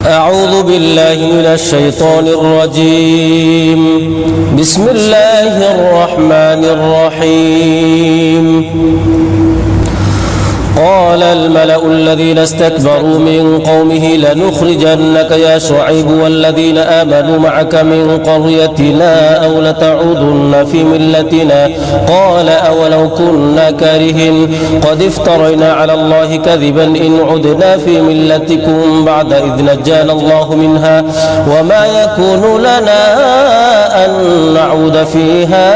أعوذ بالله من الشيطان الرجيم. بسم الله الرحمن الرحيم. قال الملأ الذين استكبروا من قومه لنخرجنك يا شعيب والذين آمنوا معك من قريتنا أو لتعودن في ملتنا. قال أولو كنا كارهين قد افترينا على الله كذبا إن عدنا في ملتكم بعد إذ نجانا الله منها وما يكون لنا أن نعود فيها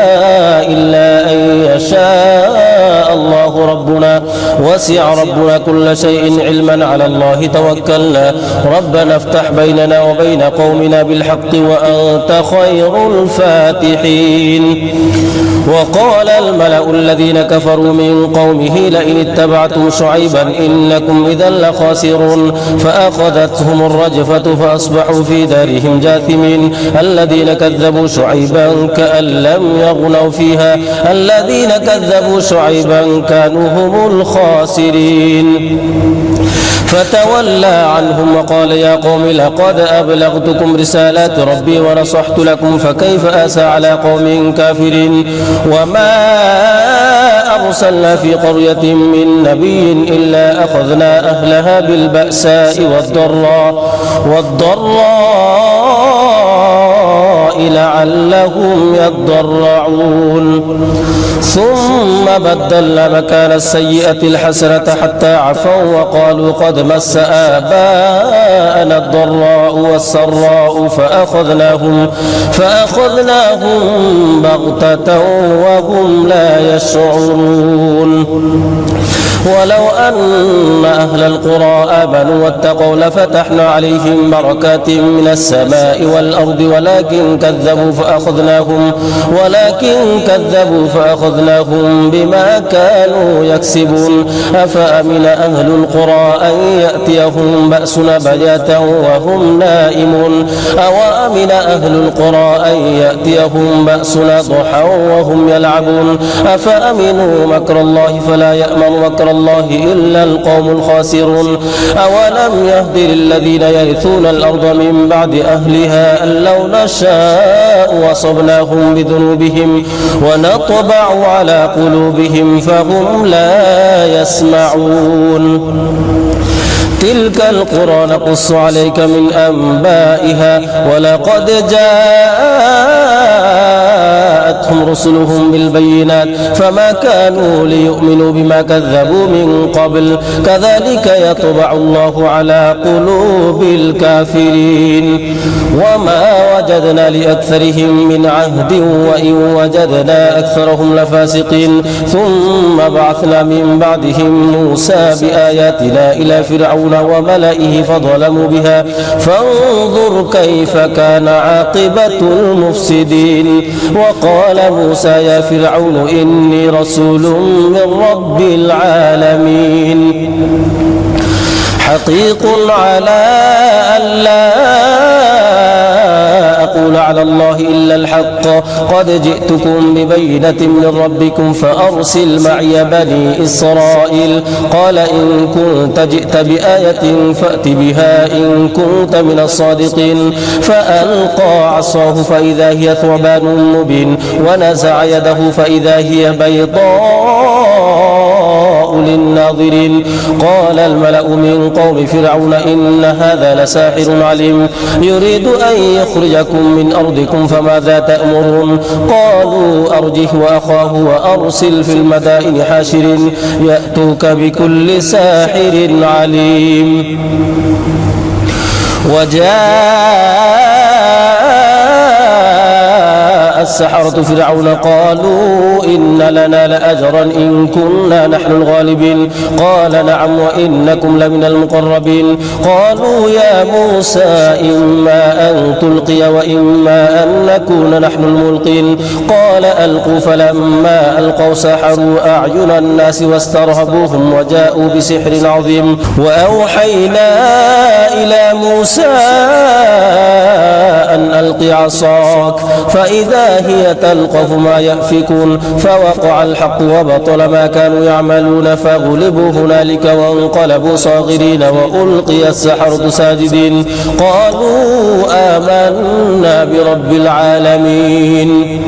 إلا أن يشاء الله ربنا وسع ربنا كل شيء علما على الله توكلنا ربنا افتح بيننا وبين قومنا بالحق وأنت خير الفاتحين. وقال الملأ الذين كفروا من قومه لئن اتبعتم شعيبا إنكم إذا لخاسرون فأخذتهم الرجفة فأصبحوا في دارهم جاثمين. الذين كذبوا شعيبا كأن لم يغنوا فيها الذين كذبوا شعيبا كانوا هم الخاسرين. فتولى عنهم وقال يا قوم لقد أبلغتكم رسالات ربي ونصحت لكم فكيف آسى على قوم كافرين. وما أرسلنا في قرية من نبي إلا أخذنا أهلها بالبأساء والضراء لعلهم يضرعون. ثم بدلنا مكان السيئة الحسنة حتى عفوا وقالوا قد مس آباءنا الضراء والسراء فأخذناهم بغتة وهم لا يشعرون. ولو أن أهل القرى آمنوا واتقوا لفتحنا عليهم بركات من السماء والأرض ولكن كذبوا فأخذناهم بما كانوا يكسبون. أفأمن أهل القرى أن يأتيهم بأسنا بياتا وهم نائمون أوأمن أهل القرى أن يأتيهم بأسنا ضحى وهم يلعبون. أفأمنوا مكر الله فلا يأمن مكر الله إلا القوم الخاسرون. أولم يهد للذين يرثون الأرض من بعد أهلها أن لو نشاء وصبناهم بذنوبهم ونطبع على قلوبهم فهم لا يسمعون. تلك القرى نقص عليك من أنبائها ولقد جاءتهم رسلهم بالبينات فما كانوا ليؤمنوا بما كذبوا من قبل كذلك يطبع الله على قلوب الكافرين. وما وجدنا لأكثرهم من عهد وإن وجدنا أكثرهم لفاسقين. ثم بعثنا من بعدهم موسى بآياتنا إلى فرعون وملئه فظلموا بها فانظر كيف كان عاقبة المفسدين. وقال موسى يا فرعون إني رسول من رب العالمين حقيق على ألا أقول على الله إلا الحق قد جئتكم ببينة من ربكم فأرسل معي بني إسرائيل. قال إن كنت جئت بآية فأت بها إن كنت من الصادقين. فألقى عصاه فإذا هي ثعبان مبين ونزع يده فإذا هي بيضاء للناظرين. قال الملأ من قوم فرعون إن هذا لساحر عليم يريد أن يخرجكم من أرضكم فماذا تأمرون. قالوا أرجه وأخاه وأرسل في المدائن حاشرين يأتوك بكل ساحر عليم. السحرة فرعون قالوا إن لنا لأجرا إن كنا نحن الغالبين. قال نعم وإنكم لمن المقربين. قالوا يا موسى إما أن تلقي وإما أن نكون نحن الملقين. قال ألقوا فلما ألقوا سحروا أعين الناس واسترهبوهم وجاءوا بسحر عظيم. وأوحينا إلى موسى أن ألق عصاك فإذا هي تلقف ما يأفكون فوقع الحق وبطل ما كانوا يعملون فغلبوا هنالك وانقلبوا صاغرين وألقي السحرة ساجدين قالوا آمنا برب العالمين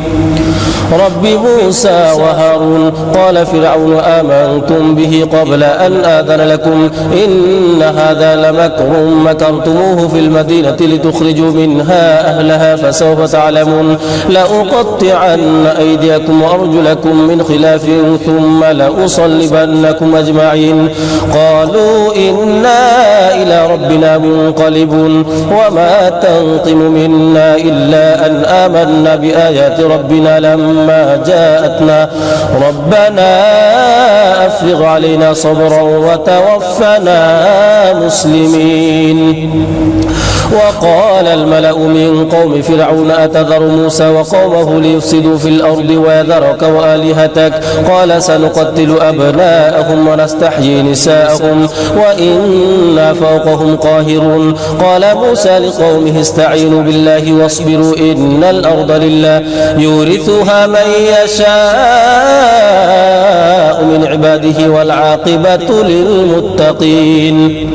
رب موسى وهارون قال فرعون آمنتم به قبل أن آذن لكم إن هذا لمكر مكرتموه في المدينة لتخرجوا منها أهلها فسوف تعلمون لأقطعن أيديكم وأرجلكم من خلاف ثم لأصلبنكم أجمعين قالوا إنا إلى ربنا منقلبون وما تنقم منا إلا أن آمنا بآيات ربنا لما جاءتنا ربنا أفرغ علينا صبرا وتوفنا مسلمين وقال الملأ من قوم فرعون أتذر موسى وقومه ليفسدوا في الأرض ويذرك وآلهتك قال سنقتل أبناءهم ونستحيي نساءهم وإنا فوقهم قاهرون قال موسى لقومه استعينوا بالله واصبروا إن الأرض لله يورثها من يشاء من عباده والعاقبة للمتقين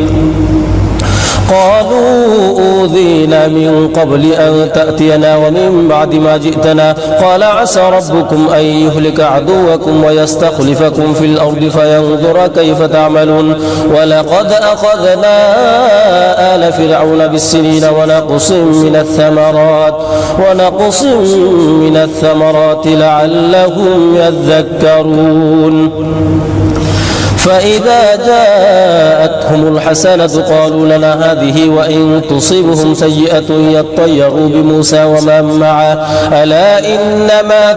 قالوا أوذينا من قبل أن تأتينا ومن بعد ما جئتنا قال عسى ربكم أن يهلك عدوكم ويستخلفكم في الأرض فينظر كيف تعملون ولقد أخذنا آل فرعون بالسنين ونقص من الثمرات لعلهم يذكرون فإذا جاءتهم الحسنة قالوا لنا هذه وإن تصيبهم سيئة يطيروا بموسى ومن معه ألا إنما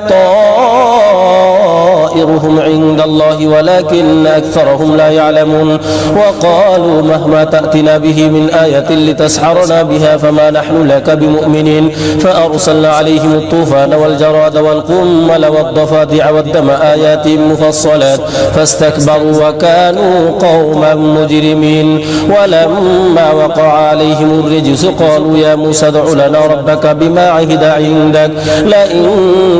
طائرهم عند الله ولكن أكثرهم لا يعلمون وقالوا مهما تأتنا به من آية لتسحرنا بها فما نحن لك بمؤمنين فأرسلنا عليهم الطوفان والجراد والقمل والضفادع والدم آيات مفصلات فاستكبروا وكانوا قوما مجرمين ولما وقع عليهم الرجس قالوا يا موسى ادع لنا ربك بما عهد عندك لئن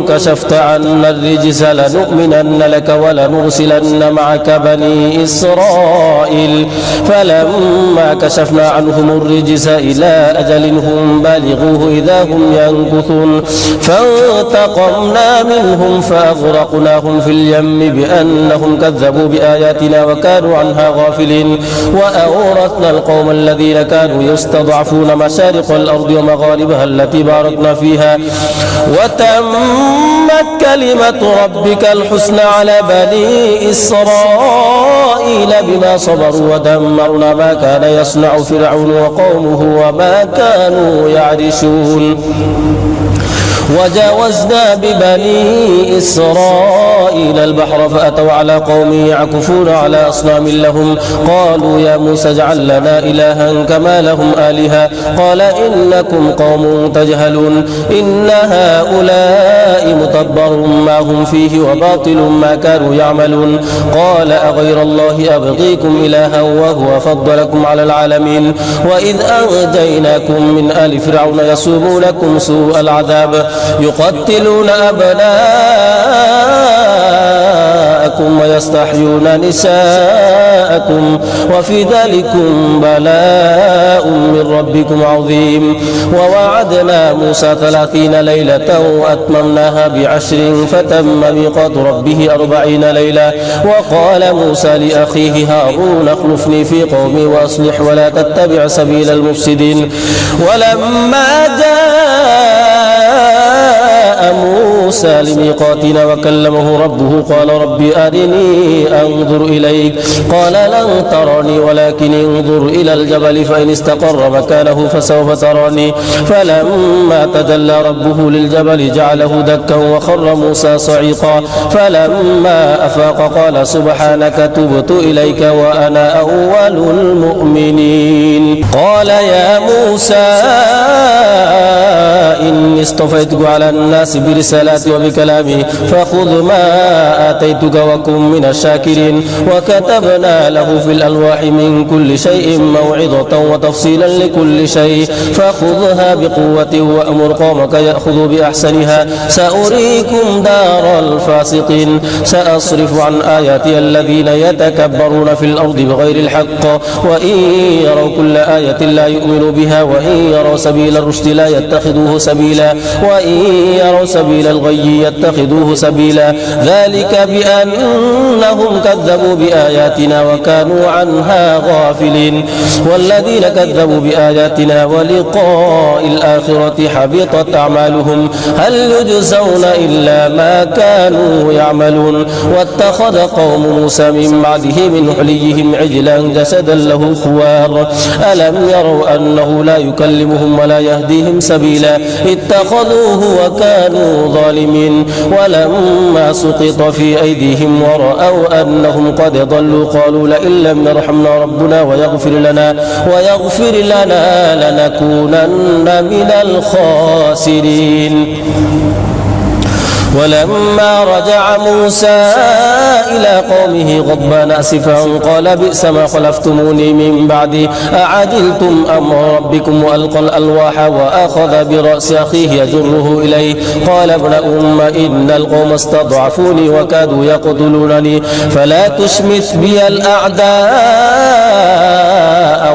كشفت عنا الرجس لنؤمنن لك ولنرسلن معك بني إسرائيل فلما كشفنا عنهم الرجس إلى أجل هم بالغوه إذا هم ينكثون فانتقمنا منهم فأغرقناهم في اليم بأنهم كذبوا بآياتنا وكانوا عنها غافلين وأورثنا القوم الذين كانوا يستضعفون مشارق الأرض ومغاربها التي باركنا فيها وتمت كلمة ربك الحسنى على بني إسرائيل بما صبروا ودمرنا ما كان يصنع فرعون وقومه وما كانوا يعرشون وجاوزنا ببني إسرائيل البحر فأتوا على قوم يعكفون على أصنام لهم قالوا يا موسى اجعل لنا إلها كما لهم آلهة قال إنكم قوم تجهلون إن هؤلاء متبر ما هم فيه وباطل ما كانوا يعملون قال أغير الله أبغيكم إلها وهو فضلكم على العالمين وإذ أنجيناكم من آل فرعون يسومونكم سوء العذاب يقتلون أبناءكم ويستحيون نساءكم وفي ذلكم بلاء من ربكم عظيم ووعدنا موسى 30 ليلة وأتممناها ب10 فتم ميقات ربه 40 ليلة وقال موسى لأخيه هارون اخلفني في قومي وأصلح ولا تتبع سبيل المفسدين ولما جاء موسى لميقاتنا وكلمه ربه قال رب أرني أنظر إليك قال لن ترني ولكن انظر إلى الجبل فإن استقر مكانه فسوف تراني فلما تجلى ربه للجبل جعله دكا وخر موسى صعيقا فلما أفاق قال سبحانك تبت إليك وأنا أول المؤمنين قال يا موسى إني إني اصطفيتك على الناس برسالاتي وبكلامي فخذ ما آتيتك وكن من الشاكرين وكتبنا له في الألواح من كل شيء موعظة وتفصيلا لكل شيء فخذها بقوة وأمر قومك يأخذوا بأحسنها سأريكم دار الفاسقين سأصرف عن آياتي الذين يتكبرون في الأرض بغير الحق وإن يروا كل آية لا يؤمنوا بها وإن يروا سبيل الرشد لا يتخذوه سبيلا وإن يروا سبيل الغي يتخذوه سبيلا ذلك بأنهم كذبوا بآياتنا وكانوا عنها غافلين والذين كذبوا بآياتنا ولقاء الآخرة حبطت أعمالهم هل يجزون إلا ما كانوا يعملون واتخذ قوم موسى من بعده من حليهم عجلا جسدا له خوار ألم يروا أنه لا يكلمهم ولا يهديهم سبيلا اتخذوه وكانوا ظالمين ولما سقط في أيديهم ورأوا أنهم قد ضلوا قالوا لئن لم يرحمنا ربنا ويغفر لنا لنكونن من الخاسرين ولما رجع موسى إلى قومه غضبان آسفا قال بئس ما خلفتموني من بعدي أعجلتم أمر ربكم وألقى الألواح وأخذ برأس أخيه يجره إليه قال ابن أم إن القوم استضعفوني وكادوا يقتلونني فلا تشمت بي الأعداء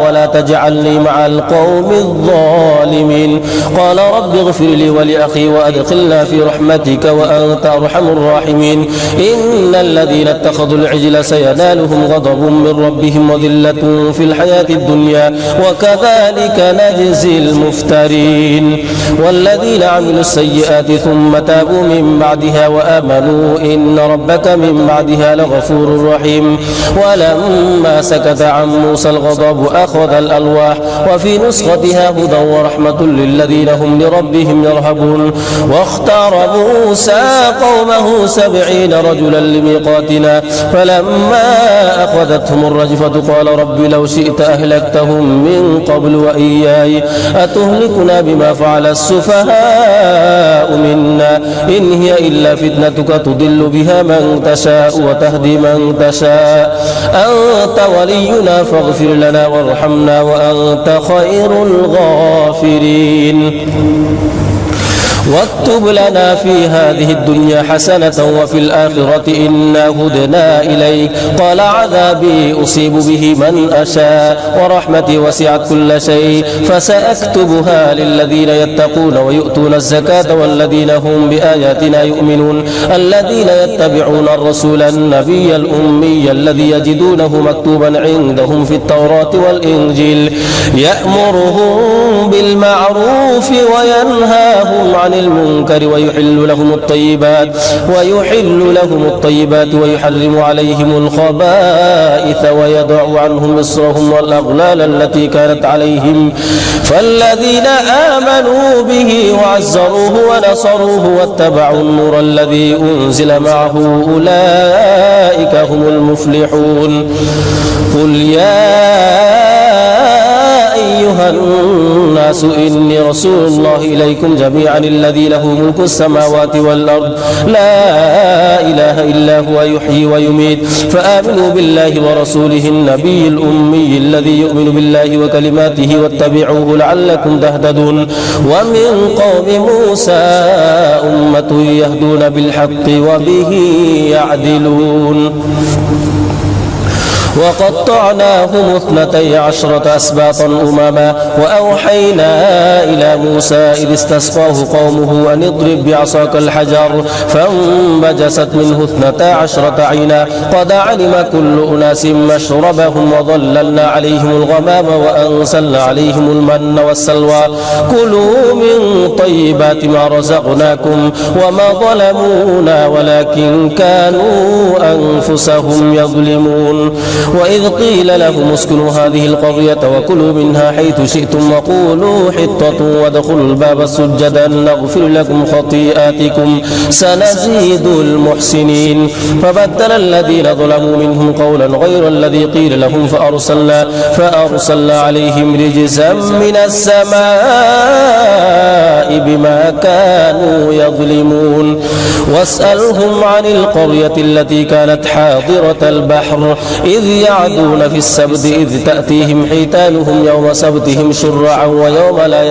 ولا تجعلني مع القوم الظالمين قال رب اغفر لي ولأخي وأدخلنا في رحمتك وأنت أرحم الراحمين إن الذين اتخذوا العجل سينالهم غضب من ربهم وذلة في الحياة الدنيا وكذلك نجزي المفترين والذين عملوا السيئات ثم تابوا من بعدها وآمنوا إن ربك من بعدها لغفور رحيم ولما سكت عن موسى الغضب أخذ الألواح وفي نسختها هدى ورحمة للذين هم لربهم يرهبون واختار موسى قومه 70 رجلا لميقاتنا فلما أخذتهم الرجفة قال رب لو شئت أهلكتهم من قبل وإياي أتهلكنا بما فعل السفهاء منا إن هي إلا فتنتك تضل بها من تشاء وتهدي من تشاء أنت ولينا فاغفر لنا وارحمنا وأنت خير الغافرين واكتب لنا في هذه الدنيا حسنة وفي الآخرة إنا هدنا إليك قال عذابي أصيب به من أشاء ورحمتي وسعت كل شيء فسأكتبها للذين يتقون ويؤتون الزكاة والذين هم بآياتنا يؤمنون الذين يتبعون الرسول النبي الأمي الذي يجدونه مكتوبا عندهم في التوراة والإنجيل يأمرهم بالمعروف وينهاهم عن المنكر ويحل لهم الطيبات ويحرم عليهم الخبائث ويضع عنهم إصرهم والأغلال التي كانت عليهم فالذين آمنوا به وعزروه ونصروه واتبعوا النور الذي أنزل معه أولئك هم المفلحون قل يا أيها الناس إني رسول الله إليكم جميعا الذي له ملك السماوات والأرض لا إله إلا هو يحيي ويميت فآمنوا بالله ورسوله النبي الأمي الذي يؤمن بالله وكلماته واتبعوه لعلكم تهتدون ومن قوم موسى أمة يهدون بالحق وبه يعدلون وقطعناهم 12 أسباطا أمما وأوحينا إلى موسى إذ استسقاه قومه أن اضرب بعصاك الحجر فانبجست منه 12 عينا قد علم كل أناس مشربهم وظللنا عليهم الغمام وأنزلنا عليهم المن والسلوى كلوا من طيبات ما رزقناكم وما ظلمونا ولكن كانوا أنفسهم يظلمون وإذ قيل لهم اسكنوا هذه القرية وكلوا منها حيث شئتم وقولوا حطة وادخلوا الباب سجدا نغفر لكم خطيئاتكم سنزيد المحسنين فبدل الذين ظلموا منهم قولا غير الذي قيل لهم فأرسلنا عليهم رجزا من السماء بما كانوا يظلمون واسألهم عن القرية التي كانت حاضرة البحر إذ يعدون في السبت إذ تأتيهم حيتانهم يوم سبتهم شرعا ويوم لا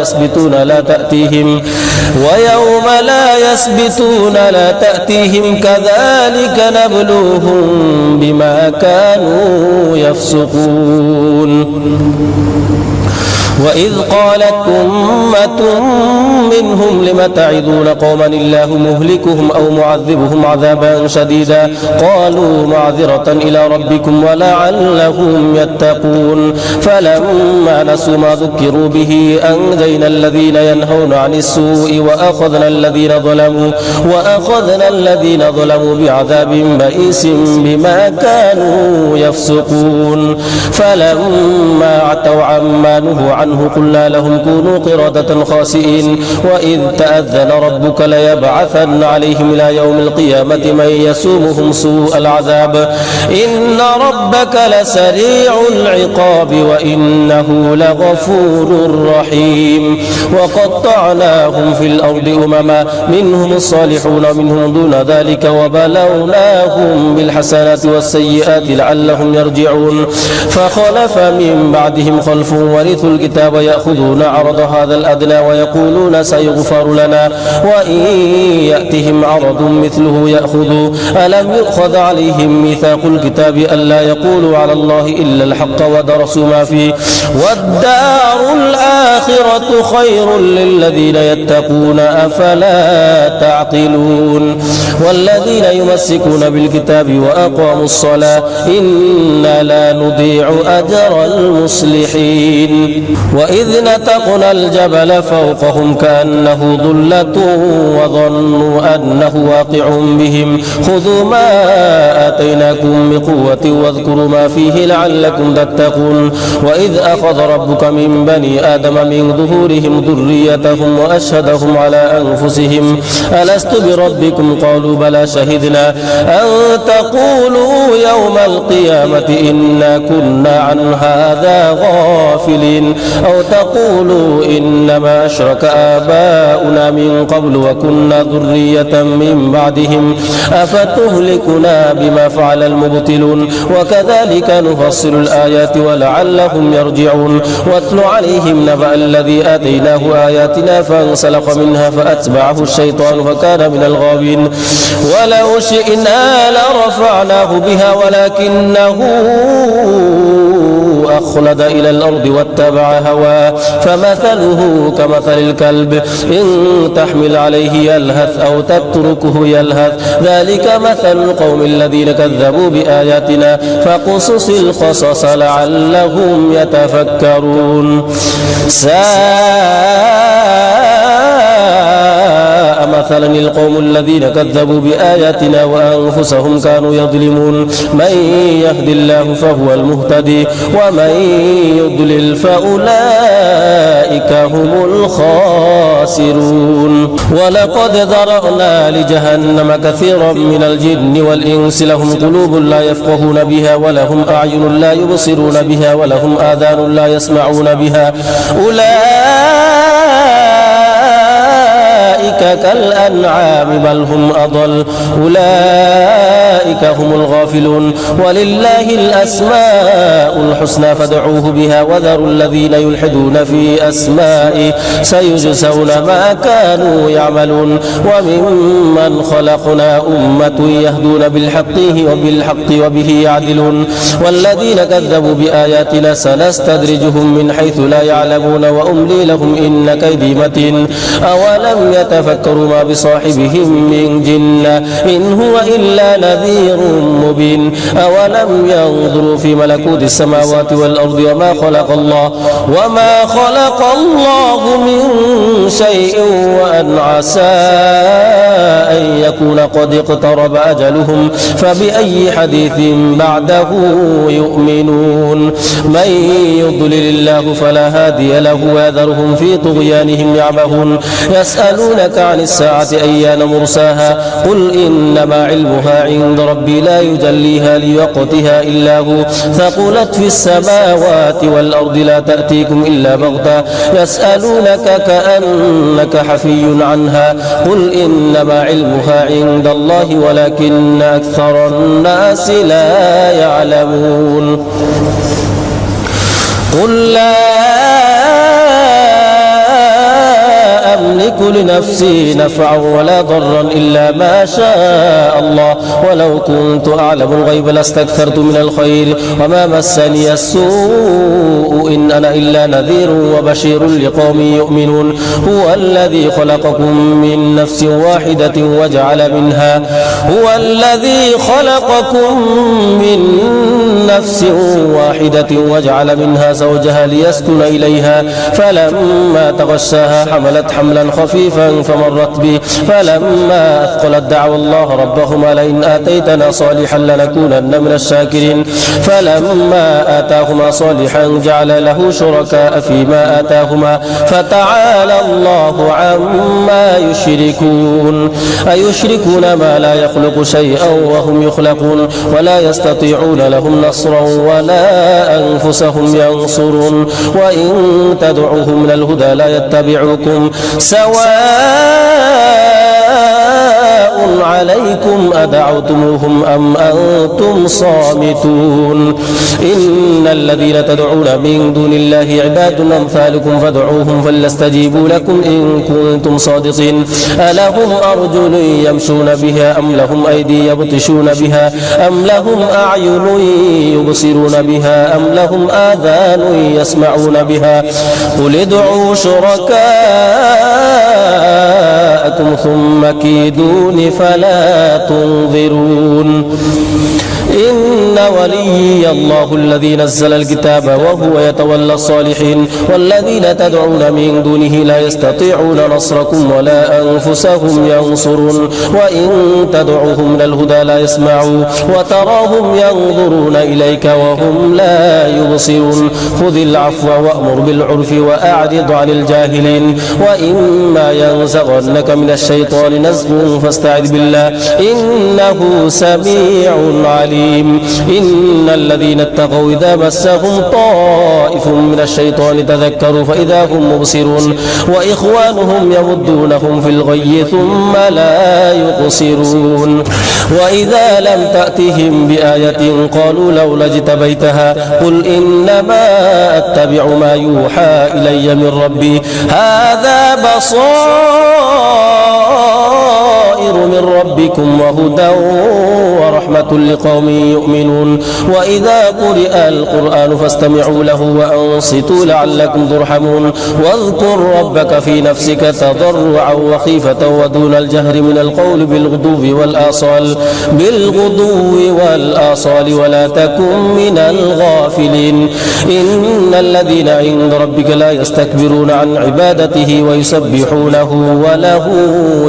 يسبتون لا تأتيهم كذلك نبلوهم بما كانوا يفسقون وإذ قالت أمة منهم لم تعظون قوما الله مهلكهم أو معذبهم عذابا شديدا قالوا معذرة إلى ربكم ولعلهم يتقون فلما نسوا ما ذكروا به أنجينا الذين ينهون عن السوء وأخذنا الذين ظلموا بعذاب بئيس بما كانوا يفسقون فلما عتوا عما نهوا عنه قلنا لهم كونوا قردة خاسئين وإذ تأذن ربك ليبعثن عليهم إلى يوم القيامة من يسومهم سوء العذاب إن ربك لسريع العقاب وإنه لغفور رحيم وقطعناهم في الأرض أمما منهم الصالحون ومنهم دون ذلك وبلوناهم بالحسنات والسيئات لعلهم يرجعون فخلف من بعدهم خلف ورثوا الكتاب يأخذون عرض هذا الأدنى ويقولون سيغفر لنا وإن يأتهم عرض مثله يأخذوا ألم يؤخذ عليهم ميثاق الكتاب ألا يقولوا على الله إلا الحق ودرسوا ما فيه والدار الآخرة خير للذين يتقون أفلا تعقلون والذين يمسكون بالكتاب وأقاموا الصلاة إنا لا نضيع أجر المصلحين وإذ نتقنا الجبل فوقهم كأنه ظلة وظنوا أنه واقع بهم خذوا ما آتيناكم بقوة واذكروا ما فيه لعلكم تتقون وإذ أخذ ربك من بني آدم من ظهورهم ذريتهم وأشهدهم على أنفسهم ألست بربكم قالوا بلى شهدنا أن تقولوا يوم القيامة إنا كنا عن هذا غافلين أو تقولوا إنما أشرك آباؤنا من قبل وكنا ذرية من بعدهم أفتهلكنا بما فعل المبطلون وكذلك نفصل الآيات ولعلهم يرجعون واتل عليهم نبأ الذي آتيناه آياتنا فانسلخ منها فأتبعه الشيطان فكان من الغاوين ولو شئنا لرفعناه بها ولكنه أخلد إلى الأرض واتبع هواه فمثله كمثل الكلب إن تحمل عليه يلهث أو تتركه يلهث ذلك مثل القوم الذين كذبوا بآياتنا فقصص القصص لعلهم يتفكرون مثلا القوم الذين كذبوا بآياتنا وأنفسهم كانوا يظلمون من يهد الله فهو المهتدي ومن يضلل فأولئك هم الخاسرون ولقد ذرأنا لجهنم كثيرا من الجن والإنس لهم قلوب لا يفقهون بها ولهم أعين لا يبصرون بها ولهم آذان لا يسمعون بها أولئك كالأنعام بل هم أضل أولئك هم الغافلون ولله الأسماء الحسنى فادعوه بها وذروا الذين يلحدون في أسمائه سيجزون ما كانوا يعملون وممن خلقنا أمة يهدون بالحق وبه يعدلون والذين كذبوا بآياتنا سنستدرجهم من حيث لا يعلمون وأملي لهم إن كيدي متين أولم يتفكروا ما بصاحبهم من جنة إن هو إلا نذير مبين أولم ينظروا في ملكوت السماوات والأرض وما خلق الله من شيء وأن عسى أن يكون قد اقترب أجلهم فبأي حديث بعده يؤمنون من يضلل الله فلا هادي له ويذرهم في طغيانهم يعمهون يسألونك عن الساعة أيان مرساها قل إنما علمها عند ربي لا يجليها لوقتها إلا هو ثقلت في السماوات والأرض لا تأتيكم إلا بغتة يسألونك كأنك حفي عنها قل إنما علمها عند الله ولكن أكثر الناس لا يعلمون قل لا أملك لنفسي نفعا ولا ضرا إلا ما شاء الله ولو كنت أعلم الغيب لاستكثرت من الخير وما مسني السوء إن أنا إلا نذير وبشير لقوم يؤمنون هو الذي خلقكم من نفس واحدة وجعل منها زوجها ليسكن إليها فلما تغشاها حملت حملا خفيفا فمرت به فلما أثقلت دعوا الله ربهما لئن آتيتنا صالحا لنكونن من الشاكرين فلما آتاهما صالحا جعل له شركاء فيما آتاهما فتعالى الله عما يشركون أيشركون ما لا يخلق شيئا وهم يخلقون ولا يستطيعون لهم نصرا ولا أنفسهم ينصرون وإن تدعوهم إلى الهدى لا يتبعوكم سواء عليكم أدعوتموهم أم أنتم صامتون إن الذين تدعون من دون الله عباد أمثالكم فادعوهم فليستجيبوا لكم إن كنتم صادقين ألهم أرجل يمشون بها أم لهم أيدي يبطشون بها أم لهم أعين يبصرون بها أم لهم آذان يسمعون بها قل ادعوا شركاءكم ثم كيدون فلا تنظرون إن ولي الله الذي نزل الكتاب وهو يتولى الصالحين والذين تدعون من دونه لا يستطيعون نصركم ولا أنفسهم ينصرون وإن تدعوهم إلى الهدى لا يسمعوا وتراهم ينظرون إليك وهم لا يبصرون خذ العفو وأمر بالعرف وأعرض عن الجاهلين وإما ينزغنك من الشيطان نزغ فاستعذ بالله إنه سميع عليم إن الذين اتقوا إذا مسهم طائف من الشيطان تذكروا فإذا هم مبصرون وإخوانهم يمدونهم في الغي ثم لا يقصرون وإذا لم تأتهم بآية قالوا لولا اجتبيتها قل إنما أتبع ما يوحى إلي من ربي هذا بصائر من ربكم وهدى ورحمة لقوم يؤمنون وإذا قرئ القرآن فاستمعوا له وأنصتوا لعلكم ترحمون واذكر ربك في نفسك تضرعا وخيفة ودون الجهر من القول بالغدو والآصال ولا تكن من الغافلين إن الذين عند ربك لا يستكبرون عن عبادته ويسبحونه وله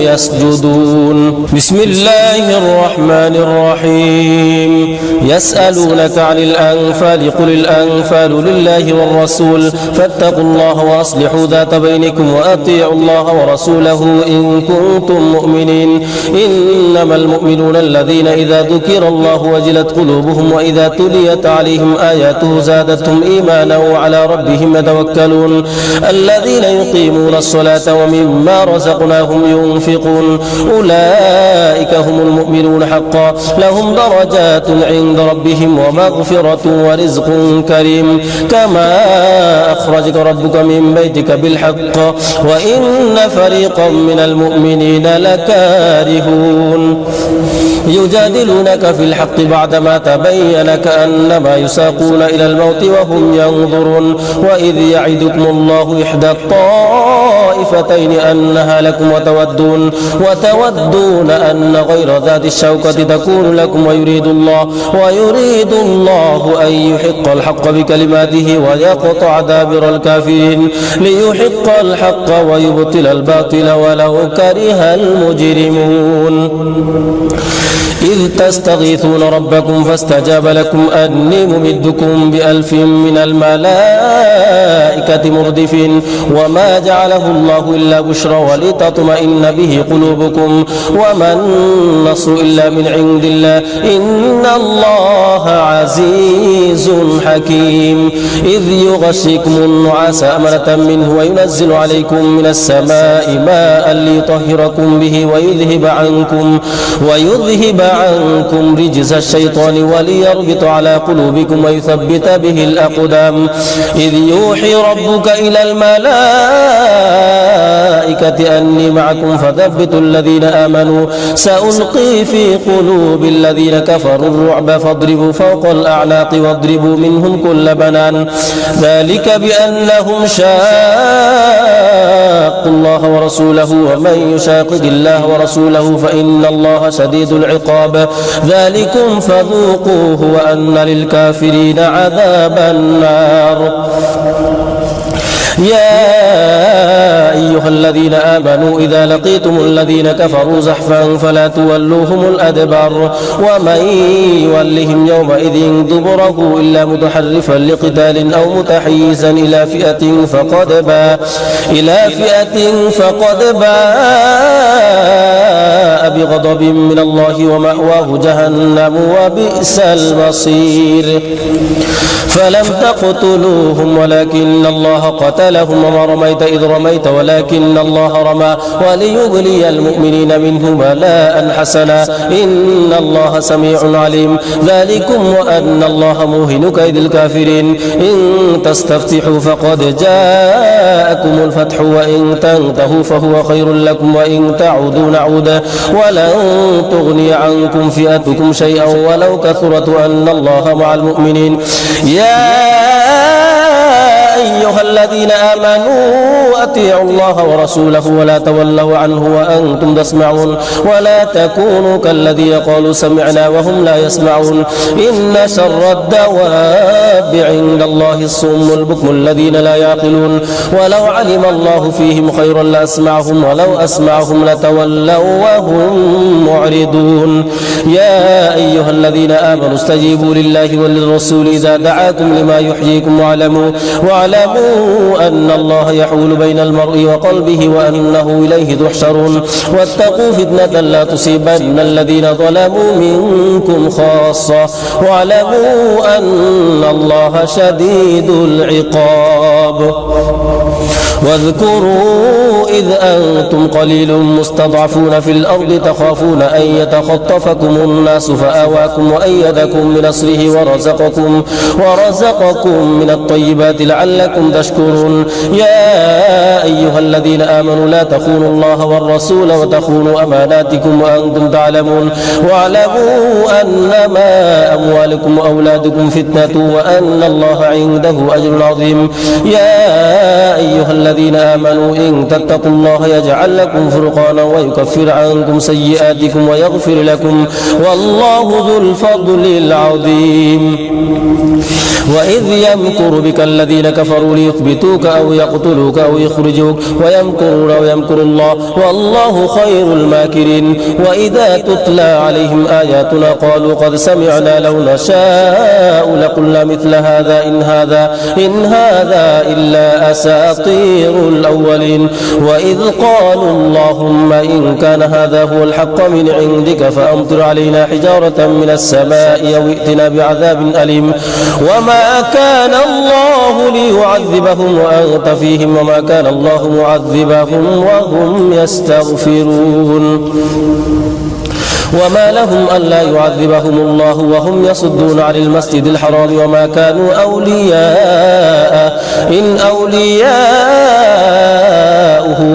يسجدون بسم الله الرحمن الرحيم يسألونك عن الأنفال قل الأنفال لله والرسول فاتقوا الله وأصلحوا ذات بينكم وأطيعوا الله ورسوله إن كنتم مؤمنين إنما المؤمنون الذين إذا ذكر الله وجلت قلوبهم وإذا تليت عليهم آياته زادتهم إيمانا وعلى ربهم يتوكلون الذين يقيمون الصلاة ومما رزقناهم ينفقون أولئك هم المؤمنون حقا لهم درجات عند ربهم ومغفرة ورزق كريم كما أخرجك ربك من بيتك بالحق وإن فريقا من المؤمنين لكارهون يجادلونك في الحق بعدما تبين كأنما يساقون إلى الموت وهم ينظرون وإذ يعدكم الله إحدى الطائفتين أنها لكم وتودون أن غير ذات الشوكة تكون لكم ويريد الله أن يحق الحق بكلماته ويقطع دابر الكافرين ليحق الحق ويبطل الباطل ولو كره المجرمون إذ تستغيثون ربكم فاستجاب لكم أني ممدكم ب1000 من الملائكة مردفين وما جعله الله إلا بشرى ولتطمئن به قلوبكم وما النصر إلا من عند الله إن الله عزيز حكيم إذ يغشيكم النعاس أمنة منه وينزل عليكم من السماء ماء ليطهركم به ويذهب عنكم رجز الشيطان وليربط على قلوبكم ويثبت به الأقدام إذ يوحي ربك إلى الملائكة أني معكم فثبتوا الذين آمنوا سألقي في قلوب الذين كفروا الرعب فاضربوا فوق الأعناق واضربوا منهم كل بنان ذلك بأنهم شاقوا الله ورسوله ومن يشاقق الله ورسوله فإن الله شديد العقاب ذلكم فذوقوه وأن للكافرين عذاب النار يا أيها الذين آمنوا إذا لقيتم الذين كفروا زحفا فلا تولوهم الأدبار ومن يولهم يومئذ دبره إلا متحرفا لقتال أو متحيزا إلى فئة فقد باء بغضب من الله ومأواه جهنم وبئس المصير فلم تقتلوهم ولكن الله قتلهم وما رميت إذ رميت ولكن الله رمى وليبلي المؤمنين منه بلاء حسنا إن الله سميع عليم ذلكم وأن الله موهن كيد الكافرين إن تستفتحوا فقد جاءكم الفتح وإن تنتهوا فهو خير لكم وإن تعودوا نعود ولن تغني عنكم فئتكم شيئا ولو كثرت وأن الله مع المؤمنين يا أيها الذين آمنوا أطيعوا الله ورسوله ولا تولوا عنه وأنتم تسمعون ولا تكونوا كالذين قالوا سمعنا وهم لا يسمعون إن شر الدواب عند الله الصم البكم الذين لا يعقلون ولو علم الله فيهم خيرا لأسمعهم ولو أسمعهم لتولوا وهم معرضون يا أيها الذين آمنوا استجيبوا لله وللرسول إذا دعاكم لما يحييكم واعلموا أن الله يحول بين المرء وقلبه وأنه إليه تحشرون واتقوا فتنة لا تصيبن الذين ظلموا منكم خاصة واعلموا أن الله شديد العقاب واذكروا إذ أنتم قليل مستضعفون في الأرض تخافون أن يتخطفكم الناس فآواكم وأيدكم بنصره ورزقكم من الطيبات لعلكم تشكرون يا أيها الذين آمنوا لا تخونوا الله والرسول وتخونوا أماناتكم وأنتم تعلمون واعلموا أنما أموالكم وأولادكم فتنة وأن الله عنده أجر عظيم يا أيها الذين آمنوا إن تتقوا الله يجعل لكم فرقانا ويكفر عنكم سيئاتكم ويغفر لكم والله ذو الفضل العظيم وإذ يمكر بك الذين كفروا ليثبتوك أو يقتلوك أو يخرجوك ويمكرون ويمكر الله والله خير الماكرين وإذا تتلى عليهم آياتنا قالوا قد سمعنا لو نشاء لقلنا مثل هذا إن هذا إلا أساطير الأولين وإذ قالوا اللهم إن كان هذا هو الحق من عندك فأمطر علينا حجارة من السماء أو ائتنا بعذاب أليم وما كان الله ليعذبهم وأنت فيهم وما كان الله معذبهم وهم يستغفرون وما لهم ألا يعذبهم الله وهم يصدون عن المسجد الحرام وما كانوا أولياء إن أولياؤه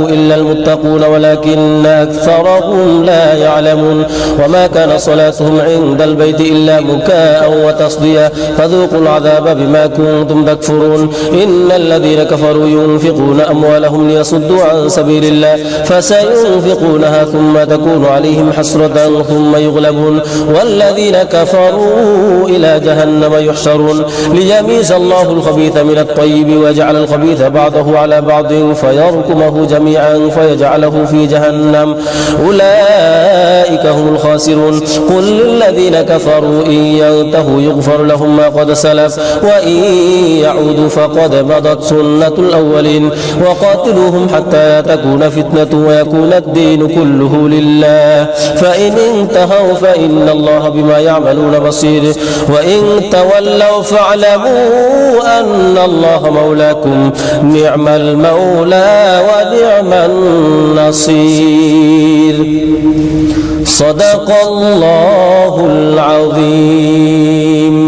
إلا المتقون ولكن ولكن أكثرهم لا يعلمون وما كان صلاتهم عند البيت إلا مكاء وتصديا فذوقوا العذاب بما كنتم تكفرون إن الذين كفروا ينفقون أموالهم ليصدوا عن سبيل الله فسينفقونها ثم تكون عليهم حسرة ثم يغلبون والذين كفروا إلى جهنم يحشرون ليميز الله الخبيث من الطيب ويجعل الخبيث بعضه على بعض فيركمه جميعا فيجعله في جهنم أولئك هم الخاسرون قل للذين كفروا إن ينتهوا يغفر لهم ما قد سلف وإن يعودوا فقد مضت سنة الأولين وقاتلوهم حتى تكون فتنة ويكون الدين كله لله فإن انتهوا فإن الله بما يعملون بصير وإن تولوا فاعلموا أن الله مولاكم نعم المولى ونعم النصير صدق الله العظيم.